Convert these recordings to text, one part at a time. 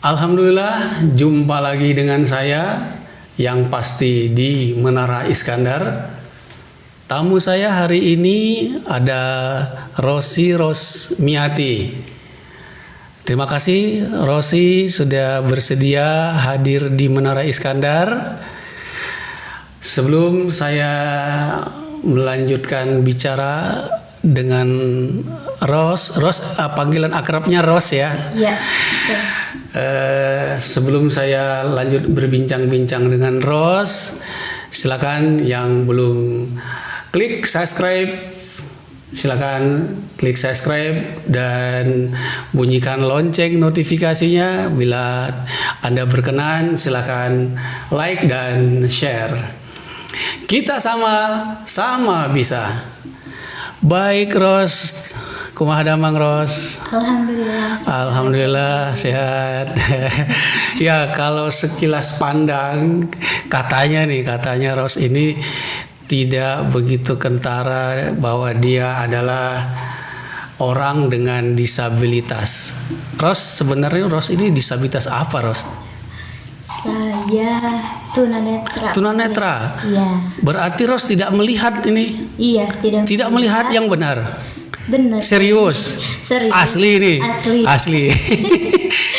Alhamdulillah, jumpa lagi dengan saya yang pasti di Menara Iskandar. Tamu saya hari ini ada Rosi Rosmiati. Terima kasih Rosi sudah bersedia hadir di Menara Iskandar. Sebelum saya melanjutkan bicara dengan Ros, panggilan akrabnya Ros ya. Iya. Sebelum saya lanjut berbincang-bincang dengan Ros, silakan yang belum klik subscribe, silakan klik subscribe dan bunyikan lonceng notifikasinya. Bila Anda berkenan, silakan like dan share. Kita sama-sama bisa. Baik Ros, kumaha damang Ros? Alhamdulillah sehat. Ya, kalau sekilas pandang katanya Ros ini tidak begitu kentara bahwa dia adalah orang dengan disabilitas. Ros, sebenarnya Ros ini disabilitas apa Ros? Saya tunanetra. Tunanetra. Iya. Berarti Ros tidak melihat ini? Iya, Tidak melihat yang benar. Benar. Serius? Asli ini? Asli.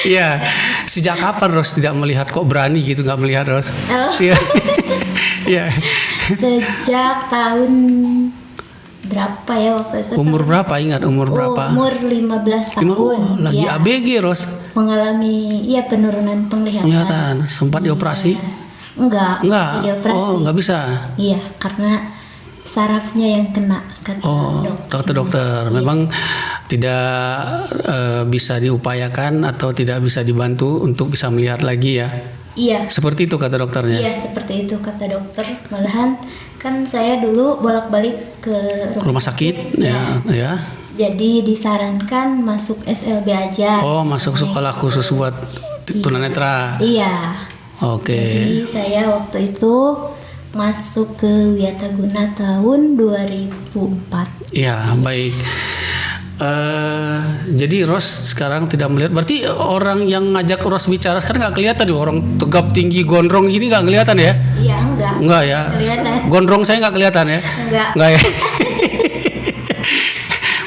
Iya. Sejak kapan Ros tidak melihat? Kok berani gitu nggak melihat Ros? Oh. Iya. Iya. Sejak tahun berapa ya waktu itu? Umur berapa? Ingat umur berapa? Umur 15 tahun. Lagi ya. ABG Ros? Mengalami penurunan penglihatan. Sempat dioperasi? Enggak. Dioperasi. Oh, nggak bisa. Iya, karena sarafnya yang kena kata dokter. Memang tidak bisa diupayakan atau tidak bisa dibantu untuk bisa melihat lagi ya. Iya. Seperti itu kata dokternya. Iya, seperti itu kata dokter. Malahan kan saya dulu bolak-balik ke rumah sakit ya. Jadi disarankan masuk SLB aja. Oh, masuk sekolah khusus buat tunanetra. Iya. Oke. Jadi saya waktu itu masuk ke Wiataguna tahun 2004. Ya, baik. Jadi Ros sekarang tidak melihat. Berarti orang yang ngajak Ros bicara sekarang nggak kelihatan nih, orang tegap tinggi gondrong gini nggak kelihatan ya? Iya, enggak ya. Kelihatan. Gondrong saya nggak kelihatan ya? Enggak ya.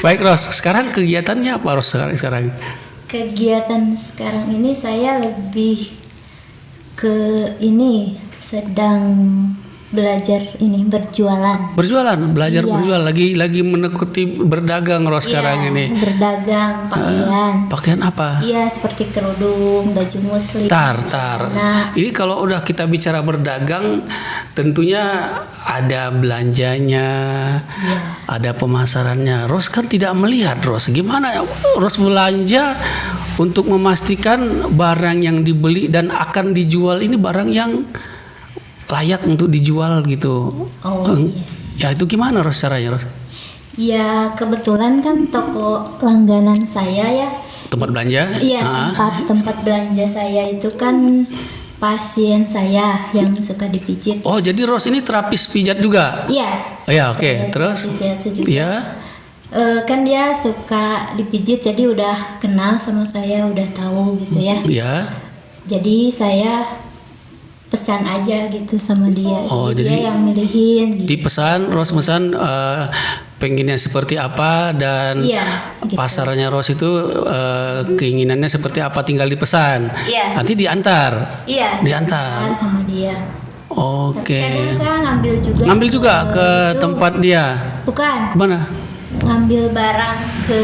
Baik Ros, sekarang kegiatannya apa Ros sekarang? Kegiatan sekarang ini saya lebih ke sedang belajar berjualan. Belajar berjualan, lagi menekuti berdagang Ros sekarang ini. Berdagang pakaian. Pakaian apa? Iya, seperti kerudung, baju muslim. Tar. Nah, ini kalau udah kita bicara berdagang, tentunya ada belanjanya, ada pemasarannya. Ros kan tidak melihat Ros. Gimana Ros belanja untuk memastikan barang yang dibeli dan akan dijual ini barang yang layak untuk dijual gitu. Oh iya. Ya itu gimana Ros caranya Ros? Ya kebetulan kan toko langganan saya ya. Tempat belanja? Iya, tempat belanja saya itu kan pasien saya yang suka dipijit. Oh, jadi Ros ini terapis pijat juga? Iya. Iya, oke. Terus? Iya. Kan dia suka dipijit, jadi udah kenal sama saya, udah tahu gitu ya. Iya. Jadi saya pesan aja gitu sama dia. Oh, jadi dia yang milihin. Gitu. Dipesan, Ros pesan pengennya seperti apa dan gitu. Pasarannya Ros itu keinginannya seperti apa, tinggal dipesan. Iya. Nanti diantar. Iya. Diantar sama dia. Oke. Kadang saya ngambil juga ke tempat dia. Bukan. Kemana? Ngambil barang ke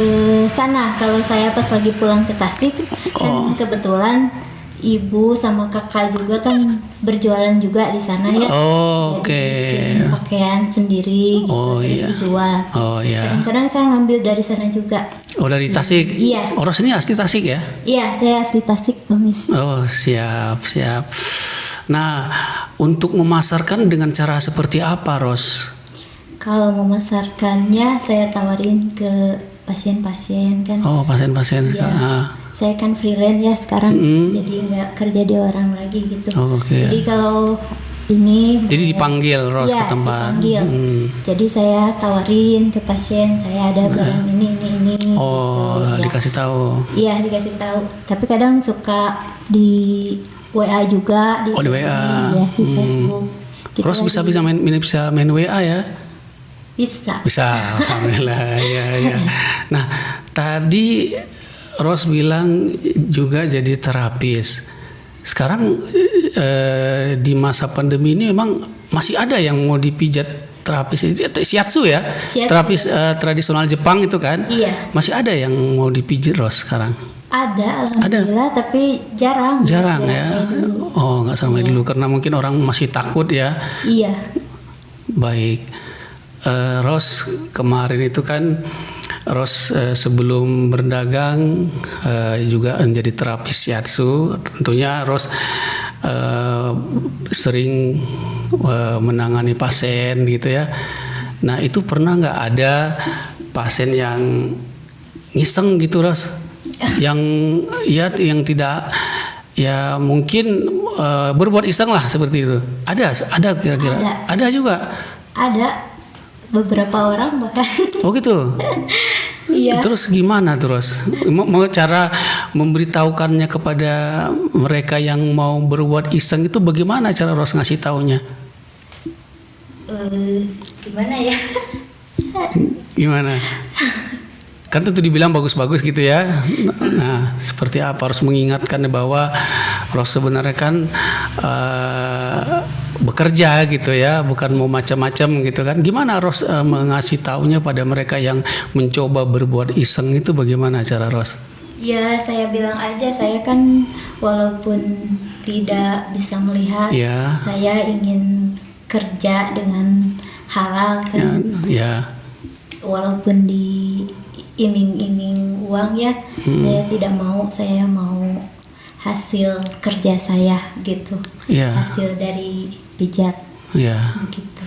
sana. Kalau saya pas lagi pulang ke Tasik, kan kebetulan ibu sama kakak juga kan berjualan juga di sana ya. Oke. Bikin pakaian sendiri gitu terus dijual. Oh iya. Kadang-kadang saya ngambil dari sana juga. Oh, dari Tasik. Iya. Ros ini asli Tasik ya? Iya, saya asli Tasik, Bang Mis. Oh, siap. Nah, untuk memasarkan dengan cara seperti apa, Ros? Kalau memasarkannya saya tawarin ke pasien-pasien kan. Oh, pasien-pasien. Ya. Saya kan freelance ya sekarang, jadi nggak kerja di orang lagi gitu. Oh, okay. Jadi kalau ini. Jadi dipanggil Ros Iya, ke tempat. dipanggil. Jadi saya tawarin ke pasien, saya ada barang ini. Oh, gitu, ya. dikasih tahu. Iya, dikasih tahu. Tapi kadang suka di WA juga, Oh, di WA. ya, di Facebook. Gitu Ros aja. bisa main WA ya? Bisa. Bisa, alhamdulillah ya. Nah, tadi Ros bilang juga jadi terapis. Sekarang di masa pandemi ini memang masih ada yang mau dipijat terapis shiatsu ya? Shiatsu. Terapis tradisional Jepang itu kan? Iya. Masih ada yang mau dipijit Ros sekarang? Ada, alhamdulillah, tapi jarang. Jarang ya? kayak dulu. Oh, nggak sama dulu karena mungkin orang masih takut ya. Iya. Baik, Ros kemarin itu kan Ros sebelum berdagang juga menjadi terapis shiatsu. Tentunya Ros sering menangani pasien gitu ya. Nah itu pernah nggak ada pasien yang ngiseng gitu Ros? Yang tidak ya mungkin berbuat iseng lah seperti itu. Ada kira-kira? Ada juga. Ada beberapa orang bahkan. Oh gitu. Iya. Terus gimana terus? Mau cara memberitahukannya kepada mereka yang mau berbuat iseng itu bagaimana cara Ros ngasih taunya? Gimana ya? Gimana? Kan tentu dibilang bagus-bagus gitu ya. Nah, seperti apa harus mengingatkan bahwa Ros sebenarnya kan bekerja gitu ya, bukan mau macam-macam gitu kan. Gimana Ros mengasih taunya pada mereka yang mencoba berbuat iseng itu bagaimana cara Ros? Ya saya bilang aja, saya kan walaupun tidak bisa melihat, Ya. saya ingin kerja dengan halal kan. Ya. Walaupun diiming-iming uang ya, saya tidak mau, saya mau hasil kerja saya gitu. Ya. Hasil dari pijat Ya. begitu.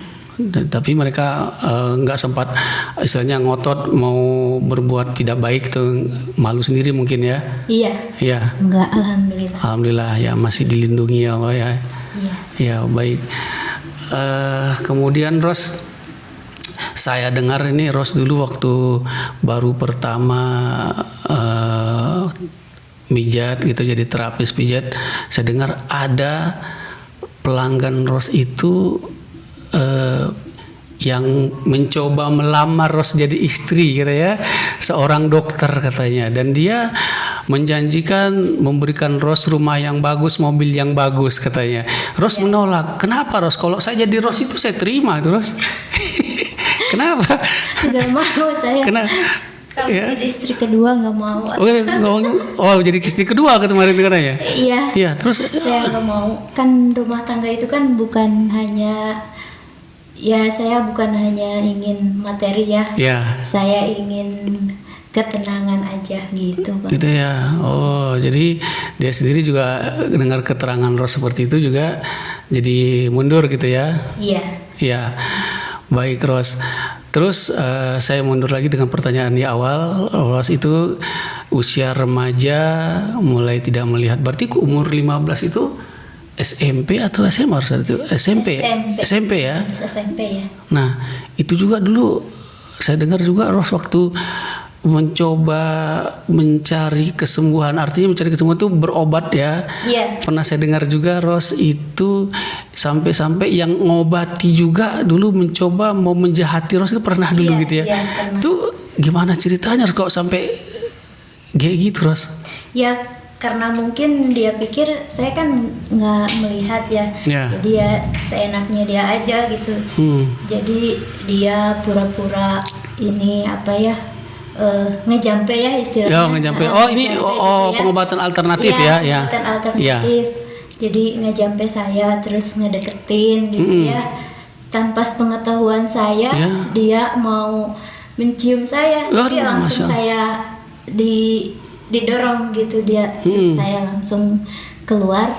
Tapi mereka nggak sempat istilahnya ngotot mau berbuat tidak baik tuh, malu sendiri mungkin ya. Iya. Ya. Enggak, alhamdulillah. Alhamdulillah ya masih dilindungi ya Allah ya. Iya. Ya baik. Kemudian Ros, saya dengar ini Ros dulu waktu baru pertama pijat gitu jadi terapis pijat, saya dengar ada pelanggan Ros itu yang mencoba melamar Ros jadi istri gitu ya, seorang dokter katanya, dan dia menjanjikan memberikan Ros rumah yang bagus, mobil yang bagus katanya. Ros menolak. Kenapa Ros? Kalau saya jadi Ros itu saya terima itu Ros. Kenapa? Nggak mau saya. Kenapa? Kalau Ya. jadi istri kedua nggak mau. Oh, jadi istri kedua kemarin katanya. Iya. Iya, terus Saya nggak mau. Kan rumah tangga itu kan bukan hanya, ya saya bukan hanya ingin materi ya. ya Saya ingin ketenangan aja gitu, Bang. gitu ya. Oh, jadi dia sendiri juga dengar keterangan Ros seperti itu juga jadi mundur gitu ya. Iya. Ya, baik Ros. Terus saya mundur lagi dengan pertanyaan di awal. Ros itu usia remaja mulai tidak melihat. Berarti umur 15 itu SMP atau SMA harus itu? SMP. SMP ya. Terus SMP ya. Nah, itu juga dulu saya dengar juga Ros waktu mencoba mencari kesembuhan, artinya mencari kesembuhan itu berobat ya. Iya. Pernah saya dengar juga Ros itu sampai-sampai yang ngobati juga dulu mencoba mau menjahati Ros itu pernah dulu Iya, gitu ya. iya, pernah. Itu gimana ceritanya kok sampai kayak gitu Ros? Ya karena mungkin dia pikir saya kan nggak melihat ya. Ya. Jadi ya seenaknya dia aja gitu. Jadi dia pura-pura ini apa ya, ngejampe ya istilahnya. Ya, ngejampe. Oh, ini Ngejampe oh, gitu ya. pengobatan alternatif Iya, ya. pengobatan alternatif. Jadi ngejampe saya terus ngedeketin gitu ya. Tanpa sepengetahuan saya, Ya. dia mau mencium saya. Aduh, Jadi langsung Masya. saya didorong gitu dia. Terus saya langsung keluar,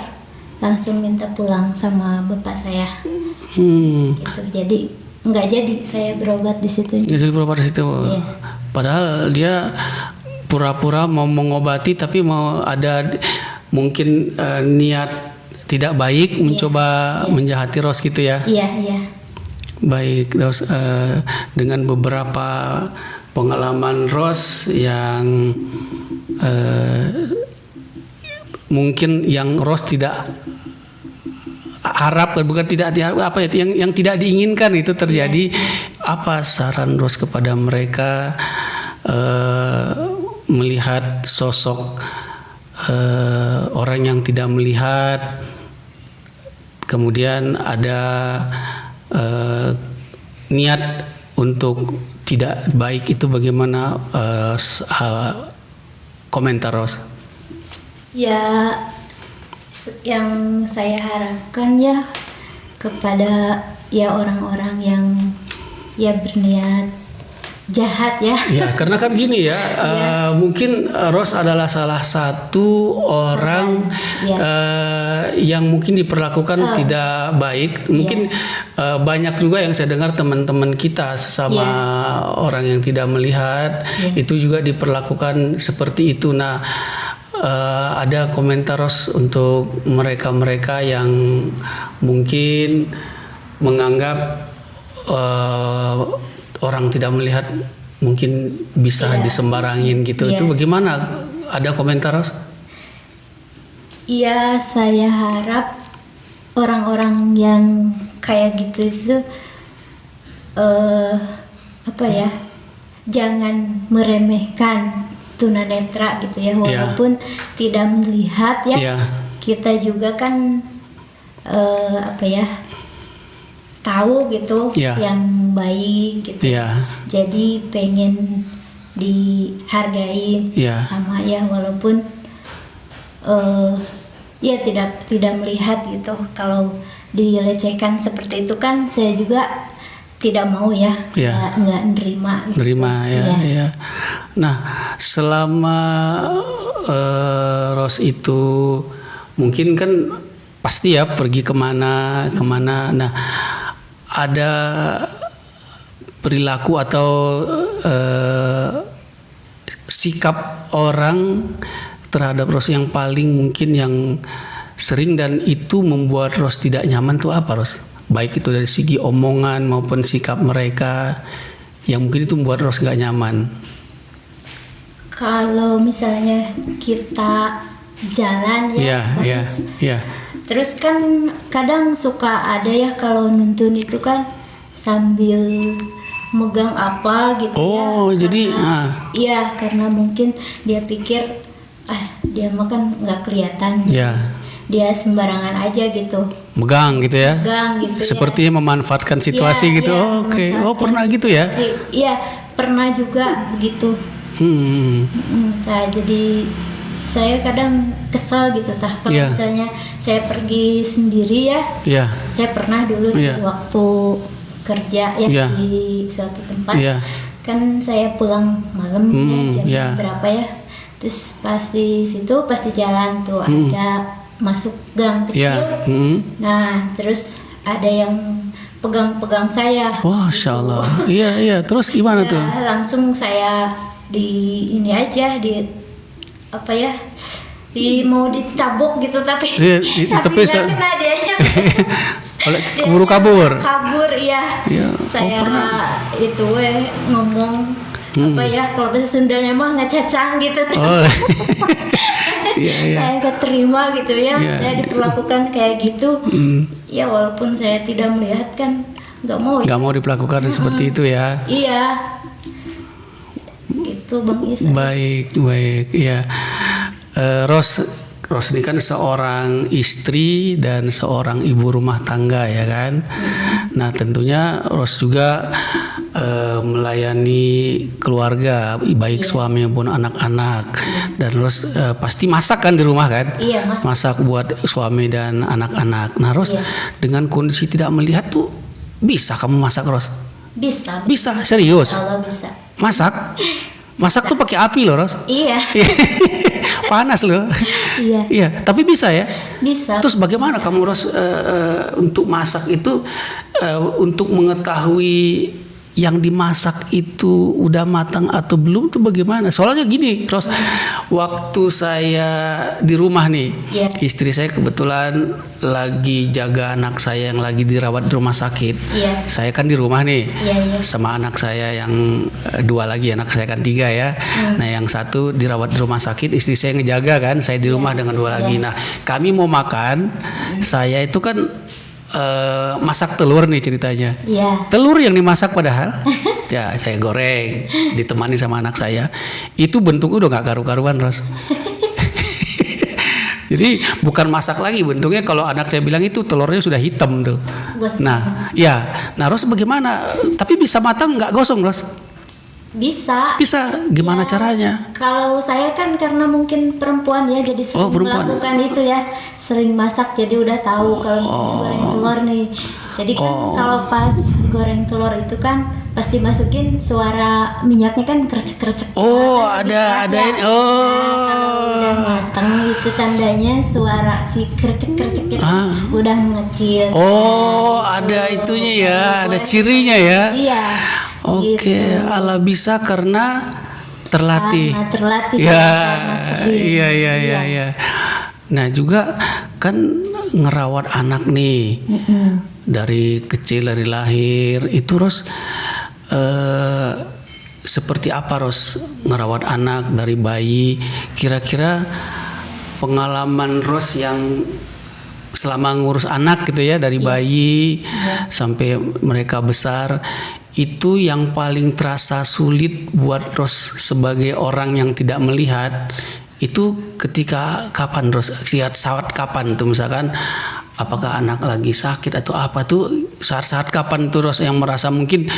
langsung minta pulang sama bapak saya. Gitu. Jadi nggak jadi saya berobat di situ. Jadi berobat di situ. Iya. Padahal dia pura-pura mau mengobati tapi mau ada mungkin niat tidak baik mencoba menjahati Ros gitu ya. Iya. Baik, Ros, dengan beberapa pengalaman Ros yang mungkin yang Ros tidak harap, bukan tidak diharap, apa ya, yang tidak diinginkan itu terjadi. Apa saran Ros kepada mereka melihat sosok orang yang tidak melihat, kemudian ada niat untuk tidak baik, itu bagaimana komentar Ros? Ya, yang saya harapkan ya kepada ya orang-orang yang ya berniat jahat ya. Ya, karena kan gini ya, mungkin Ros adalah salah satu orang yang mungkin diperlakukan tidak baik. Mungkin banyak juga yang saya dengar teman-teman kita sesama orang yang tidak melihat itu juga diperlakukan seperti itu. Nah, ada komentar Ros untuk mereka-mereka yang mungkin menganggap orang tidak melihat mungkin bisa disembarangin gitu. Itu bagaimana? Ada komentar Ros? Iya, saya harap orang-orang yang kayak gitu itu jangan meremehkan tunanetra gitu ya, walaupun tidak melihat ya. Kita juga kan tahu gitu yang baik gitu. Jadi pengen dihargain sama ya, walaupun tidak melihat gitu. Kalau dilecehkan seperti itu kan saya juga tidak mau ya, nggak nerima gitu. Ya. Nah, selama Ros itu mungkin kan pasti ya pergi kemana. Nah, ada perilaku atau sikap orang terhadap Ros yang paling mungkin yang sering dan itu membuat Ros tidak nyaman tuh apa, Ros? Baik itu dari segi omongan maupun sikap mereka yang mungkin itu membuat Ros gak nyaman. Kalau misalnya kita jalan terus kan kadang suka ada ya kalau nuntun itu kan sambil megang apa gitu karena mungkin dia pikir dia mah kan nggak kelihatan. Dia sembarangan aja gitu. Megang gitu ya. Sepertinya memanfaatkan situasi gitu. Oke. Oh, pernah gitu ya? Iya, pernah juga begitu. Nah, jadi saya kadang kesal gitu kalau misalnya saya pergi sendiri ya. Saya pernah dulu waktu kerja di suatu tempat. Kan saya pulang malam jam berapa ya. Terus pas di jalan tuh ada masuk gang kecil. Nah, terus ada yang pegang-pegang saya. Wah, Masya Allah. Iya. Terus gimana tuh? Langsung saya mau ditabok gitu tapi nggak kena dianya. Keburu kabur. Saya ngomong kalau bahasa Sundanya mah ngecacang gitu. Saya gak terima gitu ya. Saya diperlakukan kayak gitu. Ya walaupun saya tidak melihat kan nggak mau diperlakukan seperti itu ya. Iya gitu Bang Isan. Baik ya. Ros ini kan seorang istri dan seorang ibu rumah tangga ya kan. Nah, tentunya Ros juga melayani keluarga, baik suami maupun anak-anak. Dan Ros pasti masak kan di rumah kan? Iya, masak buat suami dan anak-anak. Nah, Ros dengan kondisi tidak melihat tuh bisa kamu masak, Ros? Bisa, serius? Kalau bisa. Masak tuh pakai api loh, Ros? Iya. Panas loh. Iya, tapi bisa ya? Bisa. Terus bagaimana kamu, Ros, untuk masak itu untuk mengetahui yang dimasak itu udah matang atau belum tuh bagaimana? Soalnya gini, Ros, waktu saya di rumah nih, istri saya kebetulan lagi jaga anak saya yang lagi dirawat di rumah sakit. Saya kan di rumah nih, sama anak saya yang 2 lagi, anak saya kan 3 ya. Nah yang 1 dirawat di rumah sakit, istri saya ngejaga kan, saya di rumah dengan 2 lagi. Nah kami mau makan, saya itu kan masak telur nih ceritanya. Telur yang dimasak padahal ya saya goreng ditemani sama anak saya. Itu bentuknya udah gak karu-karuan, Ros. Jadi bukan masak lagi bentuknya, kalau anak saya bilang itu telurnya sudah hitam tuh. Nah Ros bagaimana? Tapi bisa matang nggak gosong, Ros? Bisa. Gimana caranya? Kalau saya kan karena mungkin perempuan ya, jadi sering melakukan itu ya, sering masak, jadi udah tahu kalau misalnya goreng telur nih. Jadi kan kalau pas goreng telur itu kan pas dimasukin suara minyaknya kan krecek-krecek. Ada ini. Kalau udah matang itu tandanya suara si krecek-kreceknya udah mengecil. Ada itunya ya, ada cirinya ya. Iya. Oke, ala bisa karena terlatih. Karena terlatih. Karena sering. Iya. Nah juga kan ngerawat anak nih, dari kecil, dari lahir itu, Ros, seperti apa, Ros, ngerawat anak dari bayi? Kira-kira pengalaman Ros yang selama ngurus anak gitu ya, dari bayi sampai mereka besar, itu yang paling terasa sulit buat Ros sebagai orang yang tidak melihat itu ketika kapan, Ros? Saat kapan tuh, misalkan apakah anak lagi sakit atau apa tuh, saat kapan tuh Ros yang merasa mungkin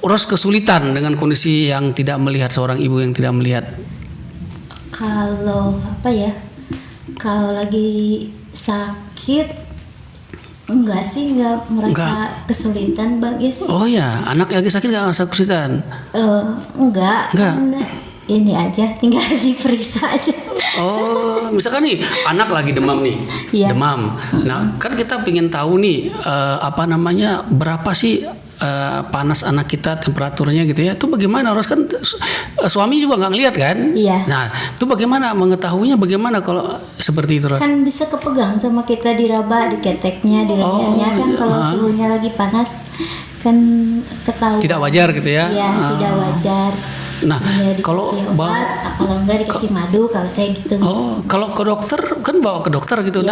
Ros kesulitan dengan kondisi yang tidak melihat, seorang ibu yang tidak melihat? Kalau kalau lagi sakit enggak merasa kesulitan, Bang Is. Anak lagi sakit enggak merasa kesulitan? Enggak. Ini aja tinggal diperiksa aja. Misalkan nih anak lagi demam nih, demam. Nah kan kita pengen tahu nih berapa sih panas anak kita, temperaturnya gitu ya. Itu bagaimana, Ros? Kan suami juga nggak ngeliat kan? Nah itu bagaimana mengetahuinya, bagaimana kalau seperti itu, Ros? Kan bisa kepegang sama kita, diraba di keteknya, di lehernya kan. Kalau suhunya lagi panas kan ketahuan. Tidak wajar gitu ya? Iya, tidak wajar. Nah, kalau kalau enggak dikasih madu, kalau saya gitu. Kalau ke dokter kan bawa ke dokter gitu.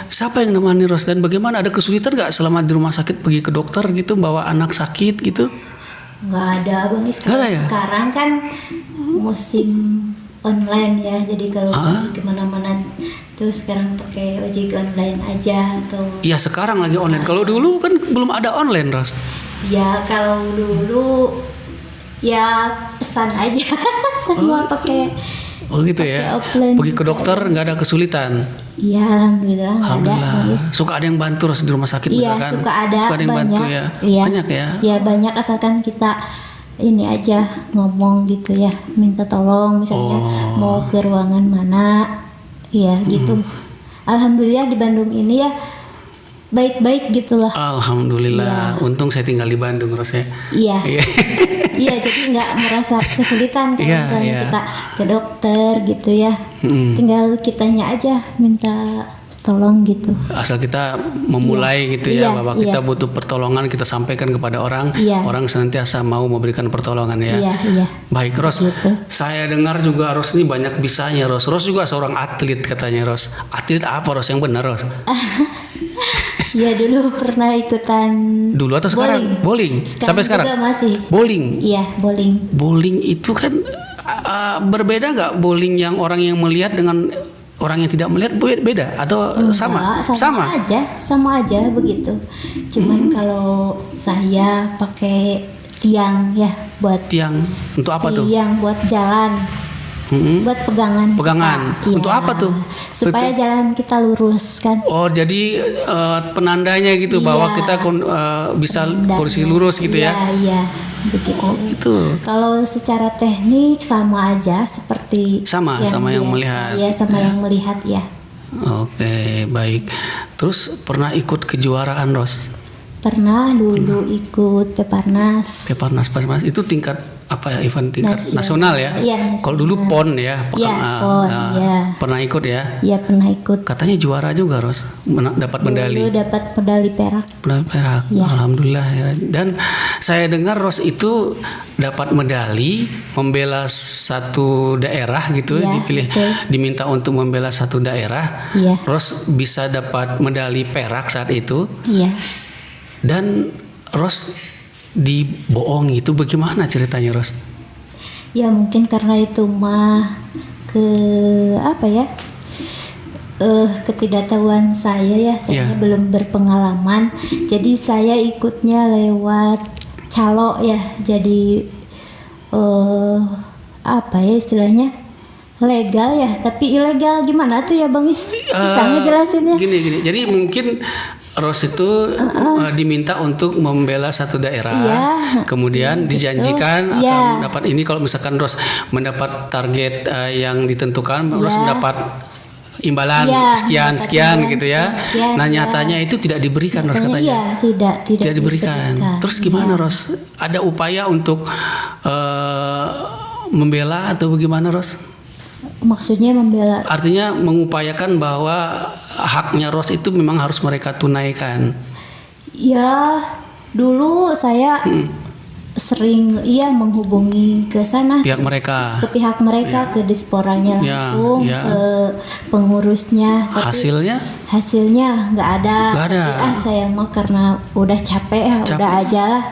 Siapa yang nemani, Ros? Dan bagaimana, ada kesulitan nggak selama di rumah sakit pergi ke dokter gitu, bawa anak sakit gitu? Nggak ada, Bang Is. Sekarang kan musim online ya, jadi kalau pergi kemana-mana tuh sekarang pakai ojek online aja atau. Iya, sekarang lagi online. Kalau dulu kan belum ada online, Ros. Ya kalau dulu ya pesan aja semua pakai gitu ya. Pergi ke dokter nggak ada kesulitan? Iya, alhamdulillah nggak ada. Suka ada yang bantu, Ros, di rumah sakit? Iya, suka ada yang banyak. Bantu ya. Banyak ya. Iya, banyak, asalkan kita ini aja ngomong gitu ya, minta tolong misalnya mau ke ruangan mana, gitu. Alhamdulillah di Bandung ini ya baik-baik gitulah. Alhamdulillah. Untung saya tinggal di Bandung, Ros ya. Iya, jadi nggak merasa kesulitan kalau misalnya kita ke dokter gitu ya. Tinggal kitanya aja minta tolong gitu. Asal kita memulai gitu ya, bahwa kita butuh pertolongan, kita sampaikan kepada orang, orang senantiasa mau memberikan pertolongan ya. Baik, Ros. Gitu. Saya dengar juga Ros ini banyak bisanya, Ros. Ros juga seorang atlet katanya, Ros. Atlet apa, Ros, yang benar, Ros? Ya dulu pernah ikutan. Dulu atau sekarang? Bowling. Sampai sekarang? Juga masih. Bowling. Iya, bowling. Bowling itu kan berbeda nggak bowling yang orang yang melihat dengan orang yang tidak melihat, beda atau sama? Sama aja begitu. Cuman kalau saya pakai tiang ya, buat tiang untuk apa tuh? Tiang buat jalan. Buat pegangan. Untuk apa tuh? Supaya jalan kita lurus kan. Jadi penandanya gitu, bahwa kita bisa posisi lurus gitu ya. Iya, begitu. Itu. Kalau secara teknik sama aja seperti sama yang melihat. Iya, sama yang melihat ya. Oke, baik. Terus pernah ikut kejuaraan, Ros? Pernah dulu ikut Peparnas. Peparnas itu tingkat apa ya, event tingkat nasional ya? Iya, kalau dulu PON ya, PON, ya. Pernah ikut ya? Iya, pernah ikut. Katanya juara juga, Ros, dapat medali. Dulu dapat medali perak. Medali perak, ya. Alhamdulillah ya. Dan saya dengar Ros itu dapat medali membela satu daerah gitu, ya, dipilih, betul. diminta untuk membela satu daerah. Ya. Ros bisa dapat medali perak saat itu. Iya. Dan Ros dibohongi, itu bagaimana ceritanya, Ros? Ya mungkin karena itu mah ketidaktahuan saya ya, belum berpengalaman, jadi saya ikutnya lewat calo ya, jadi istilahnya legal ya, tapi ilegal gimana tuh ya Bang Is? Susah ngejelasinnya. Gini, jadi mungkin Ros itu diminta untuk membela satu daerah, kemudian dijanjikan akan mendapat ini. Kalau misalkan Ros mendapat target yang ditentukan, Ros mendapat imbalan sekian gitu ya. Nah nyatanya itu tidak diberikan, Ros katanya. Iya, tidak diberikan. Terus gimana Ros? Ada upaya untuk membela atau bagaimana, Ros? Maksudnya membela? Artinya mengupayakan bahwa haknya Ros itu memang harus mereka tunaikan. Ya, dulu saya sering menghubungi ke sana, pihak mereka, ke disporanya langsung, ke pengurusnya. Tapi hasilnya nggak ada. Saya mah karena udah capek. Udah aja lah.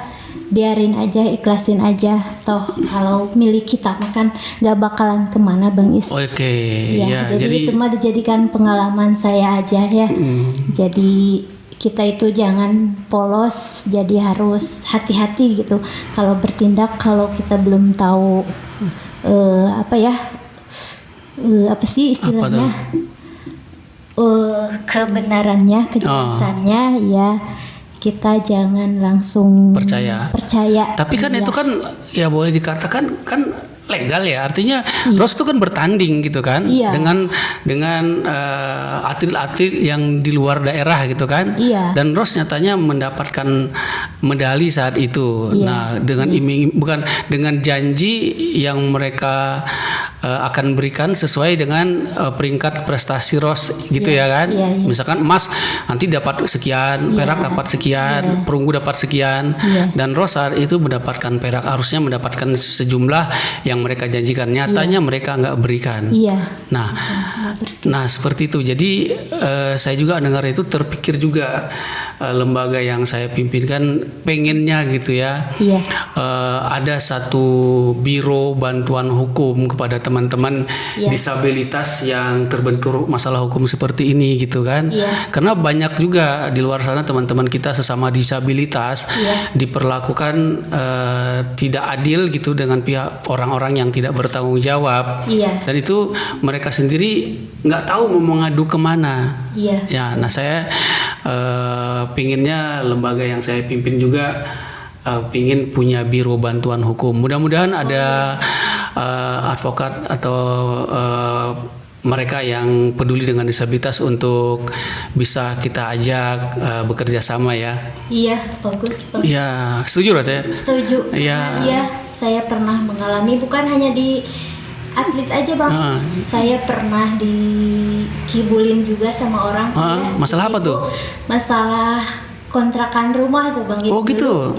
Biarin aja, ikhlasin aja, toh kalau milik kita makan nggak bakalan kemana Bang Is. Jadi itu mah dijadikan pengalaman saya aja ya. Jadi kita itu jangan polos, jadi harus hati-hati gitu kalau bertindak, kalau kita belum tahu apa sih istilahnya, kebenarannya, kejelasannya ya. Kita jangan langsung percaya. Tapi kan itu kan ya boleh dikatakan kan legal ya, artinya Ros itu kan bertanding gitu kan, dengan atlet-atlet yang di luar daerah gitu kan, dan Ros nyatanya mendapatkan medali saat itu. Nah dengan bukan dengan janji yang mereka akan berikan sesuai dengan peringkat prestasi Ros gitu ya kan. Misalkan emas nanti dapat sekian, perak dapat sekian, perunggu dapat sekian, dan Ros saat itu mendapatkan perak, harusnya mendapatkan sejumlah yang mereka janjikan, nyatanya mereka nggak berikan. Nah seperti itu. Jadi saya juga dengar itu, terpikir juga lembaga yang saya pimpin kan pengennya gitu ya, ada satu biro bantuan hukum kepada teman-teman disabilitas yang terbentur masalah hukum seperti ini gitu kan. Karena banyak juga di luar sana teman-teman kita sesama disabilitas diperlakukan tidak adil gitu dengan pihak orang-orang yang tidak bertanggung jawab, dan itu mereka sendiri nggak tahu mau mengadu kemana. Nah saya pinginnya lembaga yang saya pimpin juga pingin punya biro bantuan hukum. Mudah-mudahan ada advokat atau mereka yang peduli dengan disabilitas untuk bisa kita ajak bekerja sama ya. Bagus. Ya, setuju lah saya. Setuju. Saya pernah mengalami, bukan hanya di atlet aja Bang. Saya pernah dikibulin juga sama orang. Masalah apa tuh? Masalah kontrakan rumah tuh Bang. Gitu.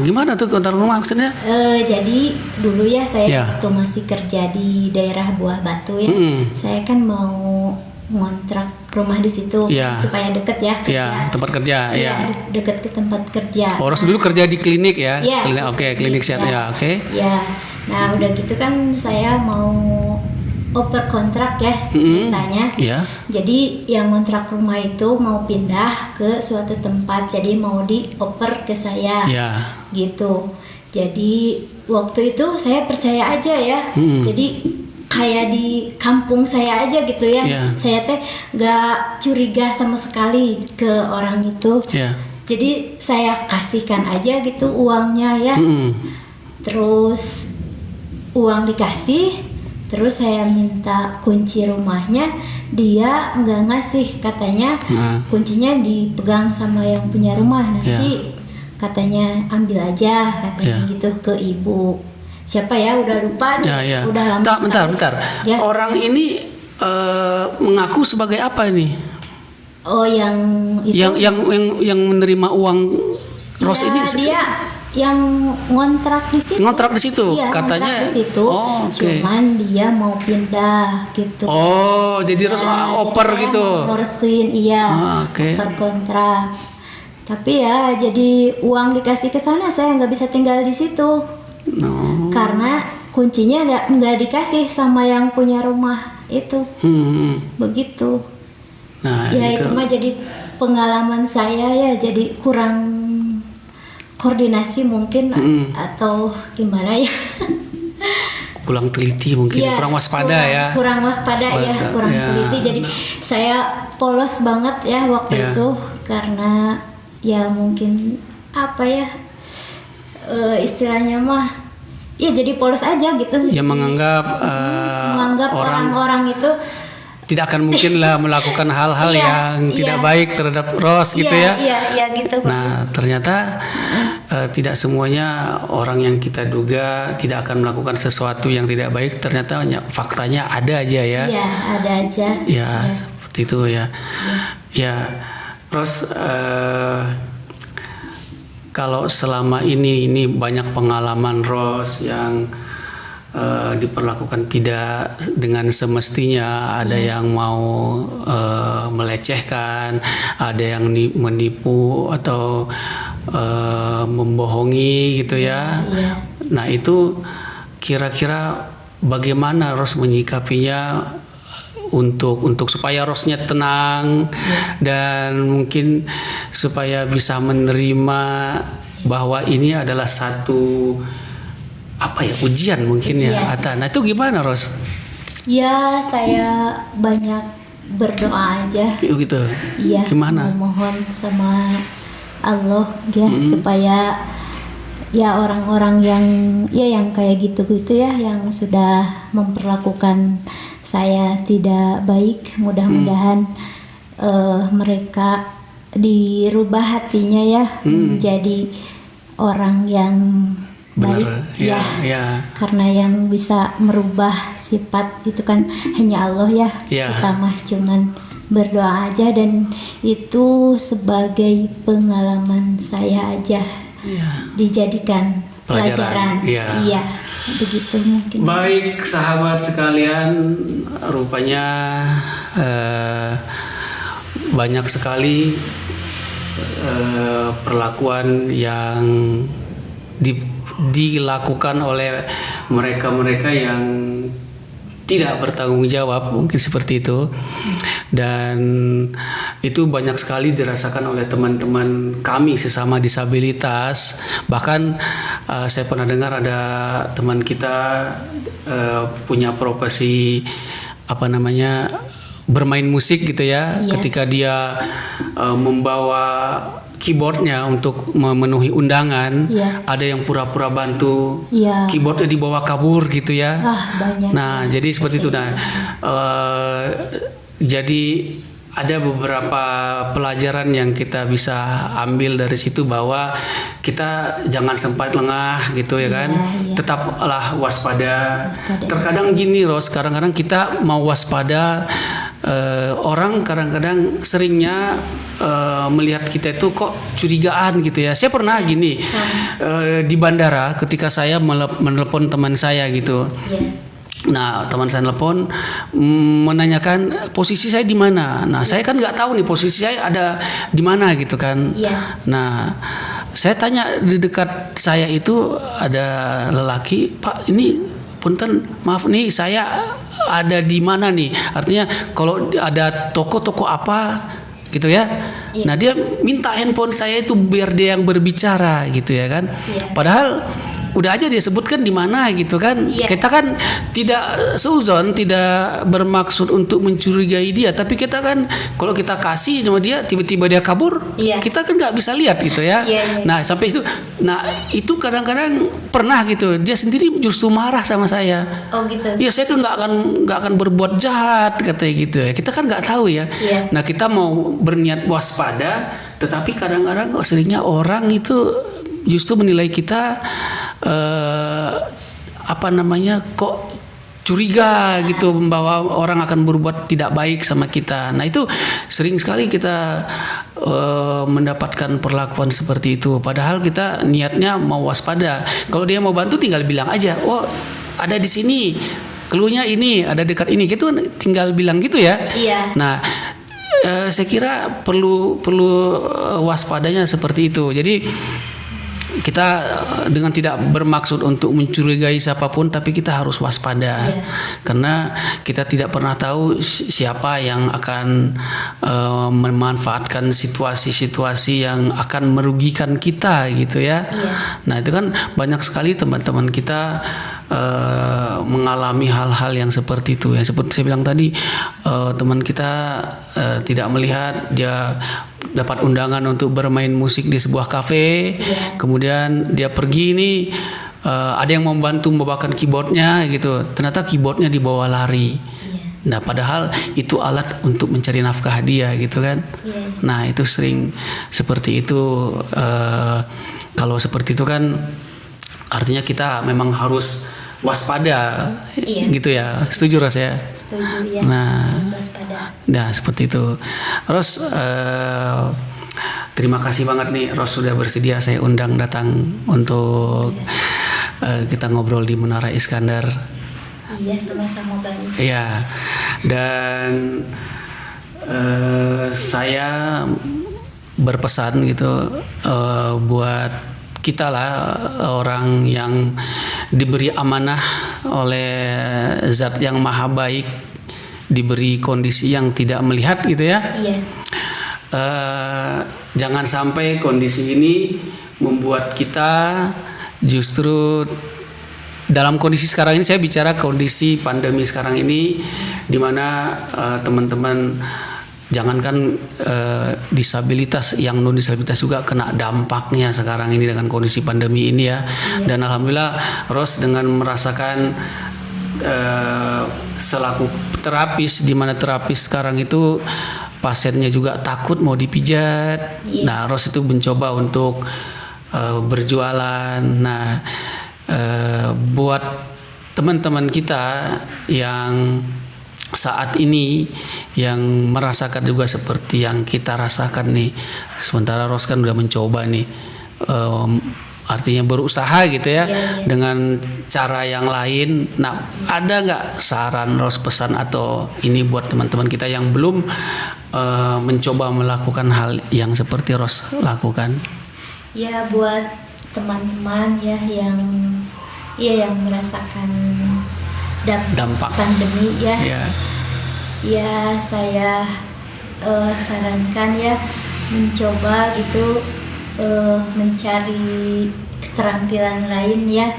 Gimana tuh kontrakan rumah maksudnya? Jadi dulu ya saya waktu masih kerja di daerah Buah Batu ya. Saya kan mau ngontrak rumah di situ supaya deket ya kerja. Tempat kerja. Deket ke tempat kerja. Ros dulu kerja di klinik ya. Klinik sehat ya. Nah udah gitu kan saya mau oper kontrak ya ceritanya. Jadi yang kontrak rumah itu mau pindah ke suatu tempat, jadi mau dioper ke saya gitu. Jadi waktu itu saya percaya aja ya. Jadi kayak di kampung saya aja gitu ya. Saya teh gak curiga sama sekali ke orang itu. Jadi saya kasihkan aja gitu uangnya ya. Terus uang dikasih, Terus saya minta kunci rumahnya, dia nggak ngasih, katanya kuncinya dipegang sama yang punya rumah, nanti katanya ambil aja, katanya gitu ke ibu. Siapa ya, udah lupa, udah lama sekali. Bentar. Ya. Orang ini mengaku sebagai apa ini? Oh, yang itu. Yang menerima uang Ros ini? Dia yang ngontrak di situ. Ngontrak di situ, iya, katanya. Di situ. Oh, okay. Cuman dia mau pindah gitu. Oh, jadi Ros oper jadi gitu. Mau ngurusin, oper kontrak. Tapi ya, jadi uang dikasih ke sana, saya nggak bisa tinggal di situ. No. Karena kuncinya nggak dikasih sama yang punya rumah itu. Begitu. Nah, ya itu mah jadi pengalaman saya ya, jadi kurang koordinasi mungkin atau gimana ya. Kurang teliti mungkin, kurang waspada kurang teliti. Jadi saya polos banget ya waktu itu, karena ya mungkin apa ya, istilahnya mah ya jadi polos aja gitu. Ya menganggap orang-orang itu tidak akan mungkin lah melakukan hal-hal yang tidak baik terhadap Ros gitu ya. Iya gitu. Nah, ternyata tidak semuanya orang yang kita duga tidak akan melakukan sesuatu yang tidak baik, ternyata faktanya ada aja ya. Iya, ada aja. Ya, seperti itu ya. Ya, Ros, kalau selama ini banyak pengalaman Ros yang diperlakukan tidak dengan semestinya, ada yang mau melecehkan, ada yang menipu atau membohongi gitu ya. Nah, itu kira-kira bagaimana Ros menyikapinya untuk supaya Rosnya tenang dan mungkin supaya bisa menerima bahwa ini adalah satu ujian mungkin ya. Nah, itu gimana Ros? Ya, saya banyak berdoa aja. Gitu. Iya. Gimana? Mohon sama Allah ya, supaya ya orang-orang yang kayak gitu-gitu ya, yang sudah memperlakukan saya tidak baik, mudah-mudahan mereka dirubah hatinya ya, menjadi orang yang baik. Benar, karena yang bisa merubah sifat itu kan hanya Allah ya. Kita mah cuman berdoa aja, dan itu sebagai pengalaman saya aja, dijadikan pelajaran. Iya, begitu mungkin. Baik sahabat sekalian, rupanya banyak sekali perlakuan yang dilakukan oleh mereka-mereka yang tidak bertanggung jawab, mungkin seperti itu. Dan itu banyak sekali dirasakan oleh teman-teman kami sesama disabilitas. Bahkan saya pernah dengar ada teman kita punya profesi bermain musik gitu ya. Ketika dia membawa keyboardnya untuk memenuhi undangan, ada yang pura-pura bantu, keyboardnya dibawa kabur gitu ya. Banyak. Nah, jadi seperti itu. Nah, jadi ada beberapa pelajaran yang kita bisa ambil dari situ, bahwa kita jangan sempat lengah gitu ya kan. Tetaplah waspada. Terkadang gini Ros, kadang-kadang kita mau waspada, orang kadang-kadang seringnya melihat kita itu kok curigaan gitu ya. Saya pernah gini di bandara ketika saya menelepon teman saya gitu. Nah, teman saya telepon menanyakan posisi saya di mana. Nah, saya kan nggak tahu nih posisi saya ada di mana gitu kan. Nah, saya tanya, di dekat saya itu ada lelaki, Pak, ini punten, maaf nih, saya ada di mana nih? Artinya kalau ada toko-toko apa gitu ya. Nah, dia minta handphone saya itu biar dia yang berbicara gitu ya kan. Padahal udah aja dia sebutkan di mana gitu kan. Kita kan tidak seuzon, tidak bermaksud untuk mencurigai dia, tapi kita kan kalau kita kasih sama dia tiba-tiba dia kabur, kita kan nggak bisa lihat gitu ya. Nah sampai itu, itu kadang-kadang pernah gitu dia sendiri justru marah sama saya. Oh gitu. Ya saya kan nggak akan berbuat jahat katanya gitu ya. Kita kan nggak tahu ya. Nah kita mau berniat waspada, tetapi kadang-kadang seringnya orang itu justru menilai kita kok curiga gitu bahwa orang akan berbuat tidak baik sama kita. Nah itu sering sekali kita mendapatkan perlakuan seperti itu. Padahal kita niatnya mau waspada. Kalau dia mau bantu tinggal bilang aja, oh ada di sini, cluenya ini, ada dekat ini, gitu tinggal bilang gitu ya. Nah saya kira perlu waspadanya seperti itu. Jadi kita dengan tidak bermaksud untuk mencurigai siapapun, tapi kita harus waspada karena kita tidak pernah tahu siapa yang akan memanfaatkan situasi-situasi yang akan merugikan kita gitu ya. Nah itu kan banyak sekali teman-teman kita mengalami hal-hal yang seperti itu ya. Seperti saya bilang tadi, teman kita tidak melihat, dia dapat undangan untuk bermain musik di sebuah kafe, kemudian dia pergi nih, ada yang membantu membawakan keyboardnya gitu, ternyata keyboardnya dibawa lari. Nah padahal itu alat untuk mencari nafkah dia gitu kan. Nah itu sering seperti itu. Kalau seperti itu kan artinya kita memang harus waspada, gitu ya. Setuju Ros ya? Setuju ya. Nah, harus waspada. Nah seperti itu. Ros, terima kasih banget nih Ros sudah bersedia saya undang datang untuk kita ngobrol di Menara Iskandar. Iya, sama-sama Bang. Iya. Dan saya berpesan gitu buat kita lah, orang yang diberi amanah oleh Zat yang Maha Baik, diberi kondisi yang tidak melihat gitu ya. Jangan sampai kondisi ini membuat kita justru dalam kondisi sekarang ini, saya bicara kondisi pandemi sekarang ini, di mana teman-teman jangankan disabilitas, yang non disabilitas juga kena dampaknya sekarang ini dengan kondisi pandemi ini ya. Dan alhamdulillah Ros dengan merasakan selaku terapis, di mana terapis sekarang itu pasiennya juga takut mau dipijat. Nah Ros itu mencoba untuk berjualan. Nah buat teman-teman kita yang saat ini yang merasakan juga seperti yang kita rasakan nih, sementara Ros kan udah mencoba nih, artinya berusaha gitu ya, dengan cara yang lain. Nah ada nggak saran Ros, pesan atau ini buat teman-teman kita yang belum mencoba melakukan hal yang seperti Ros lakukan? Ya buat teman-teman ya yang merasakan dampak pandemi ya saya sarankan ya mencoba gitu mencari keterampilan lain ya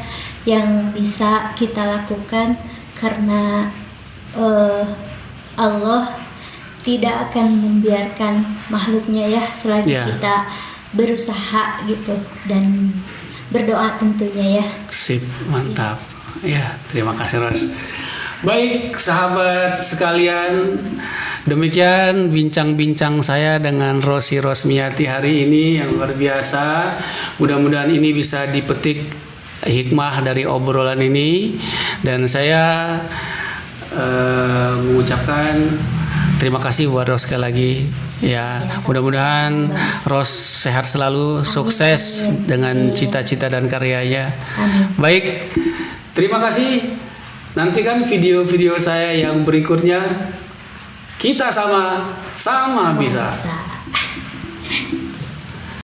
yang bisa kita lakukan, karena Allah tidak akan membiarkan makhluknya ya selagi kita berusaha gitu dan berdoa tentunya ya. Sip, mantap. Ya, terima kasih Ros. Baik sahabat sekalian, demikian bincang-bincang saya dengan Rosi Rosmiati hari ini yang luar biasa. Mudah-mudahan ini bisa dipetik hikmah dari obrolan ini, dan saya mengucapkan terima kasih buat Ros sekali lagi. Ya, mudah-mudahan Ros sehat selalu, sukses dengan cita-cita dan karyanya. Baik, terima kasih. Nantikan video-video saya yang berikutnya. Kita sama-sama bisa.